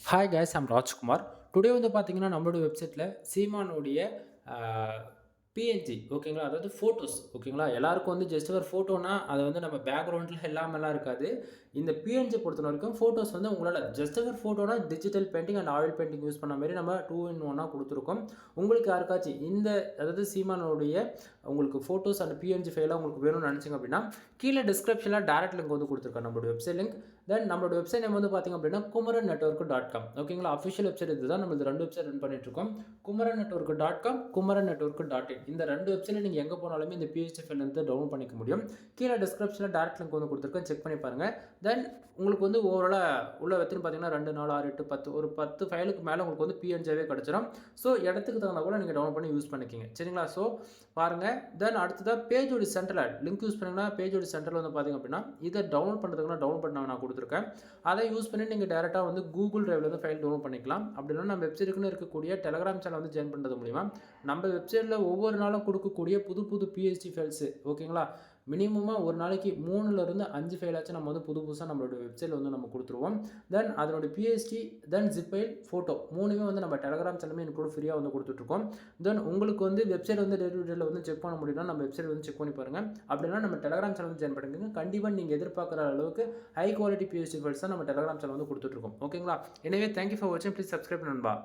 Hi guys, I'm Rajkumar. Today வந்து பார்த்தீங்கன்னா, நம்மளோட வெப்சைட்டில சீமானுடைய அ பிஎன்ஜி ஓகேங்களா? அதாவது ஃபோட்டோஸ் ஓகேங்களா? எல்லாருக்கும் வந்து ஜஸ்ட் ஒரு ஃபோட்டோனா, அது வந்து நம்ம பேக்கிரவுண்ட்ல இல்லாமலாம் இருக்காது. இந்த பிஎன்ஜி பொறுத்தவரைக்கும் ஃபோட்டோஸ் வந்து உங்களால ஜஸ்ட் ஒரு ஃபோட்டோனா digital painting and oil painting use பண்ண மாரி நம்ம 2 இன் 1 குடுத்துருக்கோம். உங்களுக்கு யாருக்காச்சும் அதாவது சீமானுடைய உங்களுக்கு ஃபோட்டோஸ் அண்ட் பிஎன்ஜி ஃபைலா உங்களுக்கு வேணும்னு நெனச்சீங்க அப்டின்னா, கீழ டிஸ்கிரிப்ஷன்ல டைரக்ட் லிங்க் வந்து குடுத்துருக்கேன். நம்மளோட வெப்சைட் லிங்க். தென் நம்மளோட வெப்சைட் நேம் வந்து பார்த்தீங்க அப்டின்னா, kumaranetwork.com ஓகேங்களா? அஃபிஷியல் வெப்சைட் இதுதான். நம்ம 2 வெப்சைட் ரன் பண்ணிட்டுருக்கோம். kumaranetwork.com, kumaranetwork.in இந்த 2 வெப்சைட்ல நீங்க எங்க போனாலுமே இந்த பிஹெச்டி ஃபைல் வந்து டவுன்லோட் பண்ணிக்க முடியும். கீழ டிஸ்கிரிப்ஷன்ல டைரக்ட் லிங்க் வந்து குடுத்துருக்கேன். செக் பண்ணி பாருங்க. தென் உங்களுக்கு வந்து ஓவராலா உள்ள எத்தன பார்த்தீங்கன்னா 2, 4, 6, 8, 10 ஒரு 10 ஃபைலுக்கு மேல உங்களுக்கு வந்து பிஎன்ஜியாவே கிடைச்சிரும். ஸோ இடத்துக்கு தகுந்தா போல நீங்க டவுன்லோட் பண்ணி யூஸ் பண்ணிக்கங்க. சரிங்களா? ஸோ பாருங்க. தென் அடுத்ததா பேஜோட சென்டர்ல லிங்க் யூஸ் பண்ணீங்கன்னா, பேஜோட சென்டர்ல வந்து பார்த்தீங்க அப்படின்னா, இத டவுன்லோட் பண்றதுக்கான டவுன்லோட் பட்டன் நான் குடுத்துருக்கேன். அதை யூஸ் பண்ணி நீங்க டைரக்ட்டா வந்து Google Driveல இருந்து ஃபைல் டவுன்லோட் பண்ணிக்கலாம். அப்படி இல்லன்னா நம்ம வெப்சைட்டுக்குன்னு இருக்கக்கூடிய டெலகிராம் சேனல் வந்து ஜாயின் பண்றது மூலியமா, நம்ம வெப்சைட்ல ஒவ்வொரு நாளும் குடுக்கக்கூடிய புது புது பிஹெச்டி ஃபைல்ஸ் ஓகேங்களா? மினிமமா ஒரு நாளைக்கு 3ல இருந்து 5 ஃபைலாச்சும் நம்ம வந்து புதுசா நம்மளோட வெப்சைட்ல வந்து நம்ம குடுத்துருவோம். தென் அதனுடைய பிஎஸ்டி, தென் ஜிப் ஃபைல், ஃபோட்டோ 3மே வந்து நம்ம டெலகிராம் சேனலுமே இன்க்ளூட் ஃப்ரீயா வந்து குடுத்துட்டுருக்கோம். தென் உங்களுக்கு வந்து வெப்சைட் வந்து டெலிவரில வந்து செக் பண்ண முடியும்னா, நம்ம வெப்சைட் வந்து செக் பண்ணி பாருங்க. அப்படின்னா நம்ம டெலகிராம் சேனல் வந்து ஜாயின் பண்ணிக்கங்க. கண்டிப்பா நீங்க எதிர்பார்க்குற அளவுக்கு ஹை குவாலிட்டி பிஹெச்டி ஃபைல்ஸ் தான் நம்ம டெலகிராம் சேனல் வந்து குடுத்துட்டுருக்கோம். ஓகேங்களா? எனவே தேங்க் யூ ஃபார் வாட்சிங். ப்ளீஸ் சப்ஸ்கிரைப் நண்பா.